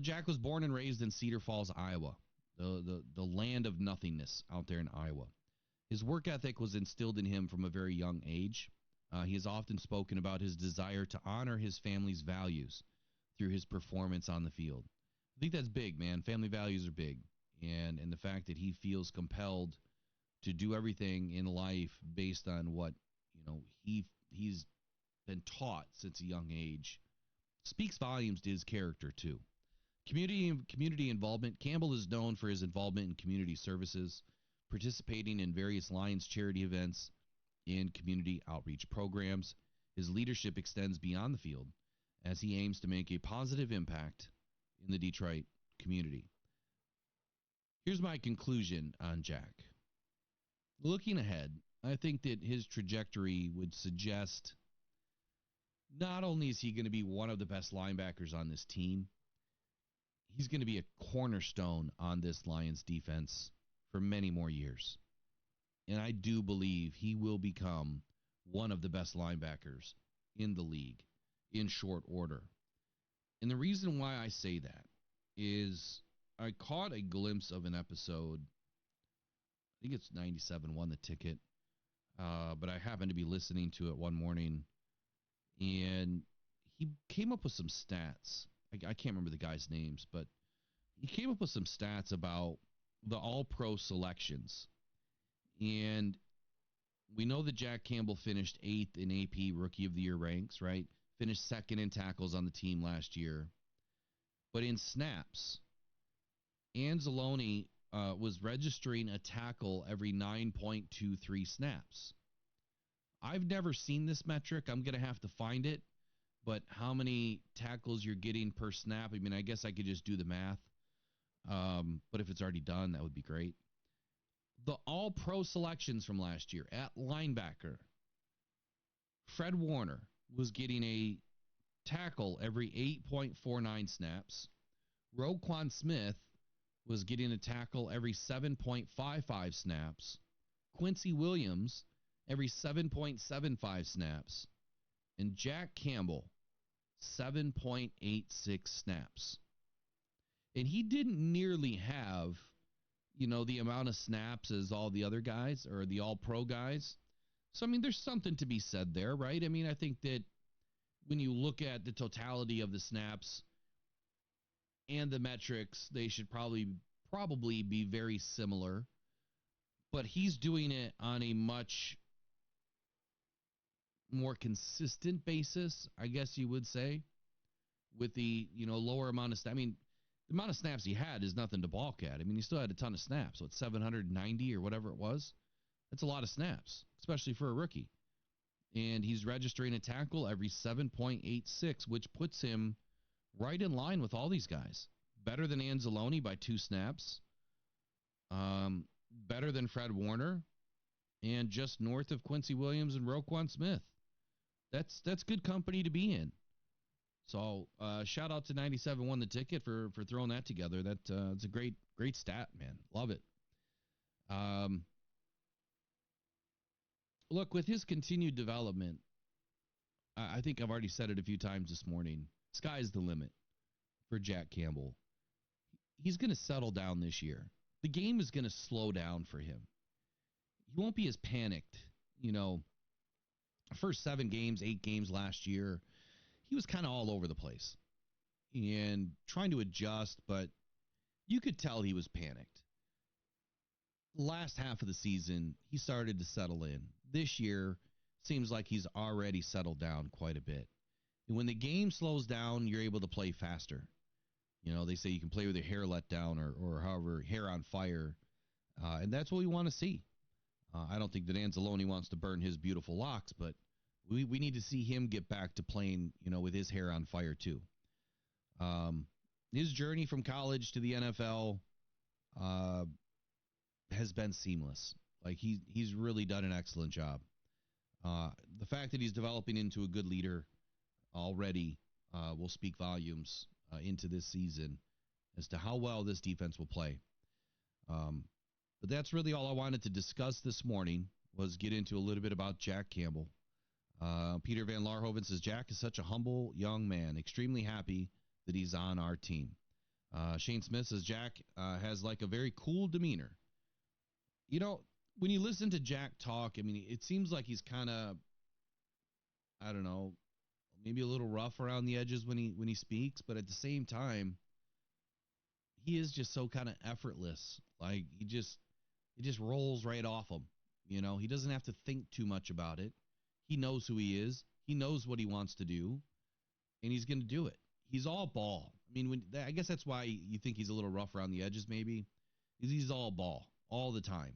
Jack was born and raised in Cedar Falls, Iowa, the land of nothingness out there in Iowa. His work ethic was instilled in him from a very young age. He has often spoken about his desire to honor his family's values through his performance on the field. I think that's big, man. Family values are big. And the fact that he feels compelled to do everything in life based on what, he's been taught since a young age speaks volumes to his character, too. Community involvement. Campbell is known for his involvement in community services, participating in various Lions charity events and community outreach programs. His leadership extends beyond the field as he aims to make a positive impact in the Detroit community. Here's my conclusion on Jack. Looking ahead, I think that his trajectory would suggest not only is he going to be one of the best linebackers on this team, he's going to be a cornerstone on this Lions defense for many more years. And I do believe he will become one of the best linebackers in the league in short order. And the reason why I say that is I caught a glimpse of an episode. I think it's 97 won the ticket. But I happened to be listening to it one morning, and he came up with some stats. I can't remember the guys' names, but he came up with some stats about the All-Pro selections. And we know that Jack Campbell finished 8th in AP Rookie of the Year ranks, right? Finished 2nd in tackles on the team last year. But in snaps, Anzalone was registering a tackle every 9.23 snaps. I've never seen this metric. I'm going to have to find it. But how many tackles you're getting per snap, I mean, I guess I could just do the math. But if it's already done, that would be great. The All-Pro selections from last year at linebacker, Fred Warner was getting a tackle every 8.49 snaps. Roquan Smith was getting a tackle every 7.55 snaps. Quincy Williams every 7.75 snaps. And Jack Campbell 7.86 snaps. And he didn't nearly have, the amount of snaps as all the other guys or the all-pro guys. So, I mean, there's something to be said there, right? I mean, I think that when you look at the totality of the snaps and the metrics, they should probably be very similar. But he's doing it on a much more consistent basis, I guess you would say, with the, lower amount of snaps. I mean, the amount of snaps he had is nothing to balk at. I mean, he still had a ton of snaps. So it's 790 or whatever it was. That's a lot of snaps, especially for a rookie. And he's registering a tackle every 7.86, which puts him right in line with all these guys. Better than Anzalone by 2 snaps. Better than Fred Warner. And just north of Quincy Williams and Roquan Smith. That's good company to be in. So shout out to 97 won the ticket for throwing that together. It's a great stat, man. Love it. Look, with his continued development, I think I've already said it a few times this morning. Sky's the limit for Jack Campbell. He's going to settle down this year. The game is going to slow down for him. He won't be as panicked. First 7 games, 8 games last year, he was kind of all over the place and trying to adjust, but you could tell he was panicked. Last half of the season, he started to settle in. This year, seems like he's already settled down quite a bit. And when the game slows down, you're able to play faster. They say you can play with your hair let down or however, hair on fire. And that's what we want to see. I don't think that Anzalone wants to burn his beautiful locks, but we need to see him get back to playing, with his hair on fire too. His journey from college to the NFL has been seamless. Like he's really done an excellent job. The fact that he's developing into a good leader already will speak volumes into this season as to how well this defense will play. But that's really all I wanted to discuss this morning, was get into a little bit about Jack Campbell. Peter Van Larhoven says, Jack is such a humble young man, extremely happy that he's on our team. Shane Smith says, Jack has like a very cool demeanor. When you listen to Jack talk, I mean, it seems like he's kind of, I don't know, maybe a little rough around the edges when he speaks, but at the same time, he is just so kind of effortless. Like it just rolls right off him. He doesn't have to think too much about it. He knows who he is. He knows what he wants to do, and he's going to do it. He's all ball. I mean, I guess that's why you think he's a little rough around the edges, maybe. He's all ball all the time.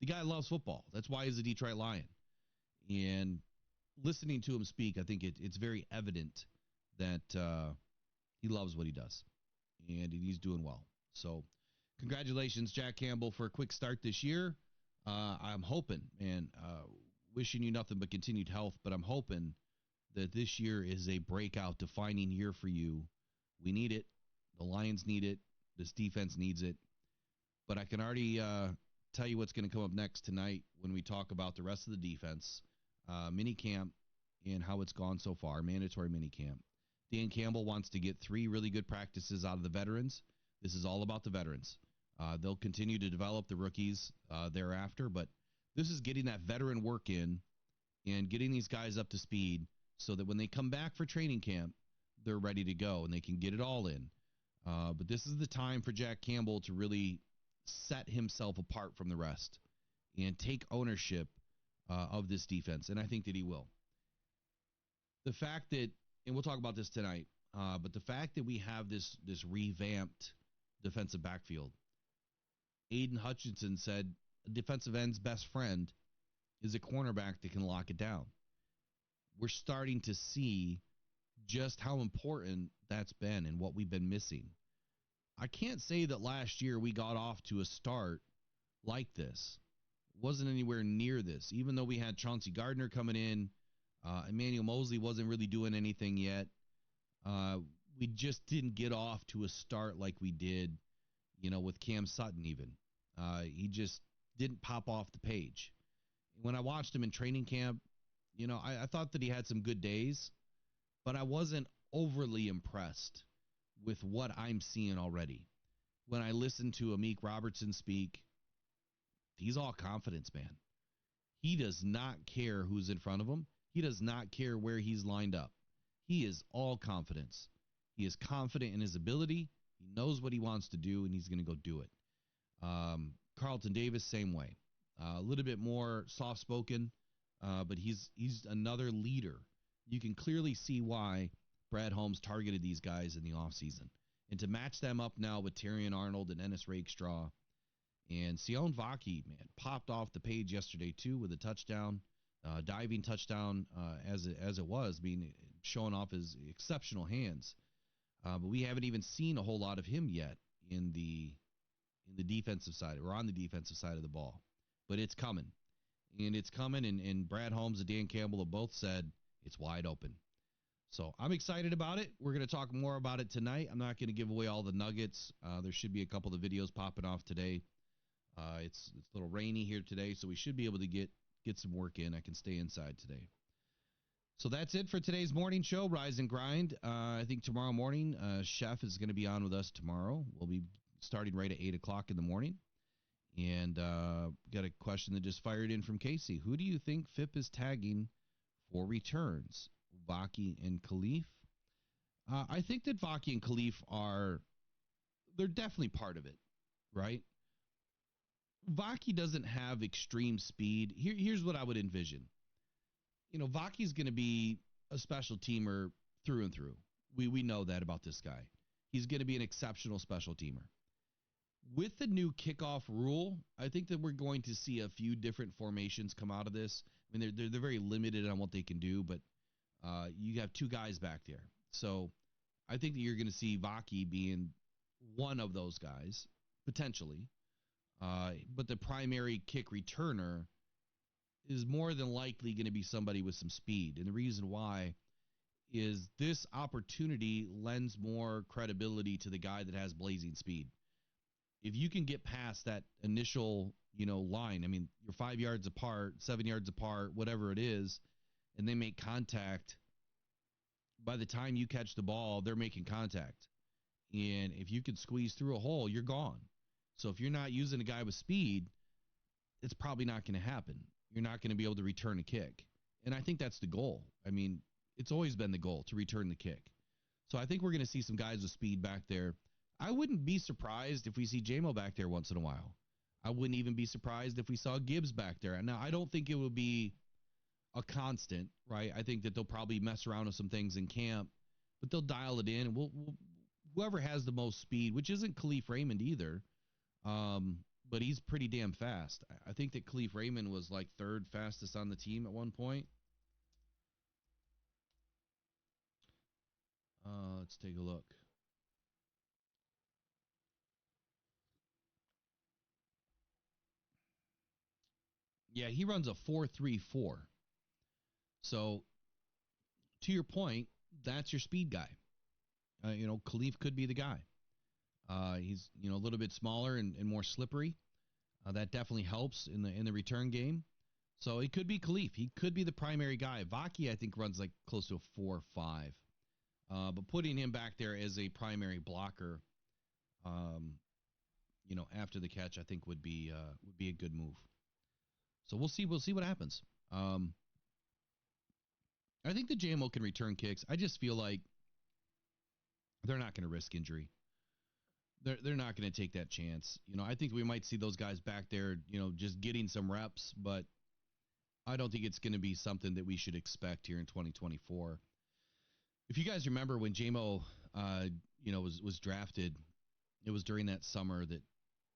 The guy loves football. That's why he's a Detroit Lion. And listening to him speak, I think it's very evident that he loves what he does, and he's doing well. So congratulations, Jack Campbell, for a quick start this year. I'm hoping, and wishing you nothing but continued health, but I'm hoping that this year is a breakout defining year for you. We need it. The Lions need it. This defense needs it. But I can already tell you what's going to come up next tonight when we talk about the rest of the defense, mini camp, and how it's gone so far, mandatory mini camp. Dan Campbell wants to get 3 really good practices out of the veterans. This is all about the veterans. They'll continue to develop the rookies thereafter, but this is getting that veteran work in and getting these guys up to speed so that when they come back for training camp, they're ready to go and they can get it all in. But this is the time for Jack Campbell to really set himself apart from the rest and take ownership of this defense, and I think that he will. The fact that, and we'll talk about this tonight, but the fact that we have this revamped defensive backfield. Aiden Hutchinson said a defensive end's best friend is a cornerback that can lock it down. We're starting to see just how important that's been and what we've been missing. I can't say that last year we got off to a start like this. Wasn't anywhere near this. Even though we had Chauncey Gardner coming in, Emmanuel Mosley wasn't really doing anything yet. We just didn't get off to a start like we did, with Cam Sutton even. He just didn't pop off the page. When I watched him in training camp, I thought that he had some good days, but I wasn't overly impressed with what I'm seeing already. When I listened to Amik Robertson speak, he's all confidence, man. He does not care who's in front of him. He does not care where he's lined up. He is all confidence. He is confident in his ability. He knows what he wants to do, and he's going to go do it. Carlton Davis, same way. A little bit more soft-spoken, but he's another leader. You can clearly see why Brad Holmes targeted these guys in the offseason. And to match them up now with Terrion Arnold and Ennis Rakestraw, and Sion Vaki, man, popped off the page yesterday, too, with a touchdown, diving touchdown as it was, showing off his exceptional hands. But we haven't even seen a whole lot of him yet in the defensive side, or on the defensive side of the ball. But it's coming. And it's coming, and Brad Holmes and Dan Campbell have both said it's wide open. So I'm excited about it. We're going to talk more about it tonight. I'm not going to give away all the nuggets. There should be a couple of videos popping off today. It's a little rainy here today, so we should be able to get some work in. I can stay inside today. So that's it for today's morning show, Rise and Grind. I think tomorrow morning, Chef is going to be on with us tomorrow. We'll be starting right at 8 o'clock in the morning. And got a question that just fired in from Casey. Who do you think FIP is tagging for returns? Vaki and Khalif? I think that Vaki and Khalif they're definitely part of it, right? Vaki doesn't have extreme speed. Here's what I would envision. Vaki's going to be a special teamer through and through. We know that about this guy. He's going to be an exceptional special teamer. With the new kickoff rule, I think that we're going to see a few different formations come out of this. I mean, they're very limited on what they can do, but you have 2 guys back there. So I think that you're going to see Vaki being one of those guys, potentially. But the primary kick returner is more than likely going to be somebody with some speed. And the reason why is this opportunity lends more credibility to the guy that has blazing speed. If you can get past that initial, line, I mean, you're 5 yards apart, 7 yards apart, whatever it is, and they make contact, by the time you catch the ball, they're making contact. And if you can squeeze through a hole, you're gone. So if you're not using a guy with speed, it's probably not going to happen. You're not going to be able to return a kick. And I think that's the goal. I mean, it's always been the goal to return the kick. So I think we're going to see some guys with speed back there. I wouldn't be surprised if we see J-Mo back there once in a while. I wouldn't even be surprised if we saw Gibbs back there. Now, I don't think it will be a constant, right? I think that they'll probably mess around with some things in camp, but they'll dial it in. And whoever has the most speed, which isn't Khalif Raymond either, but he's pretty damn fast. I think that Khalif Raymond was like 3rd fastest on the team at one point. Let's take a look. Yeah, he runs a 4.34. So, to your point, that's your speed guy. Khalif could be the guy. He's a little bit smaller and more slippery. That definitely helps in the return game. So it could be Khalif. He could be the primary guy. Vaki, I think, runs like close to a 4.5. But putting him back there as a primary blocker, after the catch, I think would be a good move. So we'll see. We'll see what happens. I think the JMO can return kicks. I just feel like they're not going to risk injury. They're not going to take that chance. I think we might see those guys back there, just getting some reps, but I don't think it's going to be something that we should expect here in 2024. If you guys remember when JMO, was drafted, it was during that summer that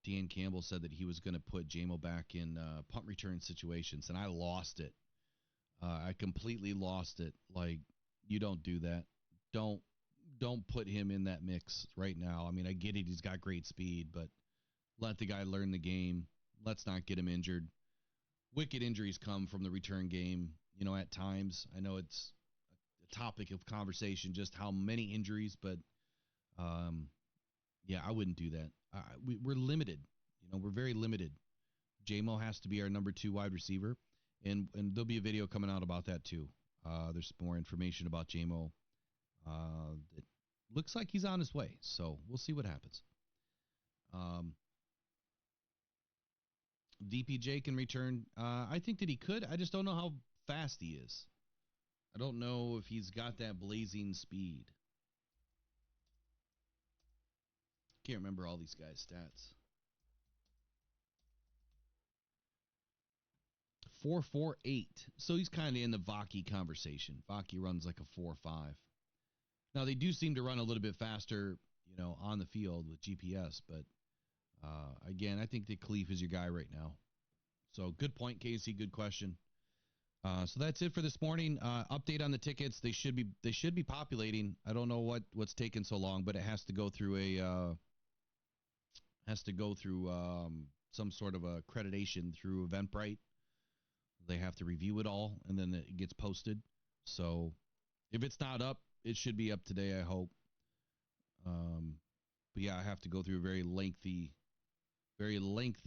Dan Campbell said that he was going to put JMO back in punt return situations, and I lost it. I completely lost it. Like, you don't do that. Don't put him in that mix right now. I mean, I get it. He's got great speed, but let the guy learn the game. Let's not get him injured. Wicked injuries come from the return game, at times. I know it's a topic of conversation, just how many injuries, but yeah, I wouldn't do that. We're limited. We're very limited. JMO has to be our number 2 wide receiver, and there'll be a video coming out about that too. There's more information about JMO. It looks like he's on his way, so we'll see what happens. DPJ can return. I think that he could. I just don't know how fast he is. I don't know if he's got that blazing speed. Can't remember all these guys' stats. 4.48. So he's kind of in the Vaki conversation. Vaki runs like a 4.5. Now, they do seem to run a little bit faster, on the field with GPS. But, again, I think that Khalif is your guy right now. So, good point, Casey. Good question. So that's it for this morning. Update on the tickets. They should be populating. I don't know what's taken so long, but it has to go through some sort of accreditation through Eventbrite. They have to review it all, and then it gets posted. So if it's not up, it should be up today, I hope. But yeah, I have to go through a very lengthy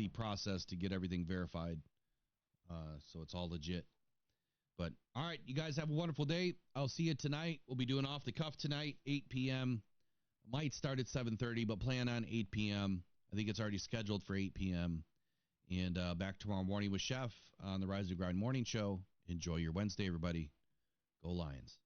process to get everything verified. So it's all legit. But all right, you guys have a wonderful day. I'll see you tonight. We'll be doing Off the Cuff tonight, 8 p.m. Might start at 7:30, but plan on 8 p.m. I think it's already scheduled for 8 p.m. And back tomorrow morning with Chef on the Rise and Grind Morning Show. Enjoy your Wednesday, everybody. Go Lions.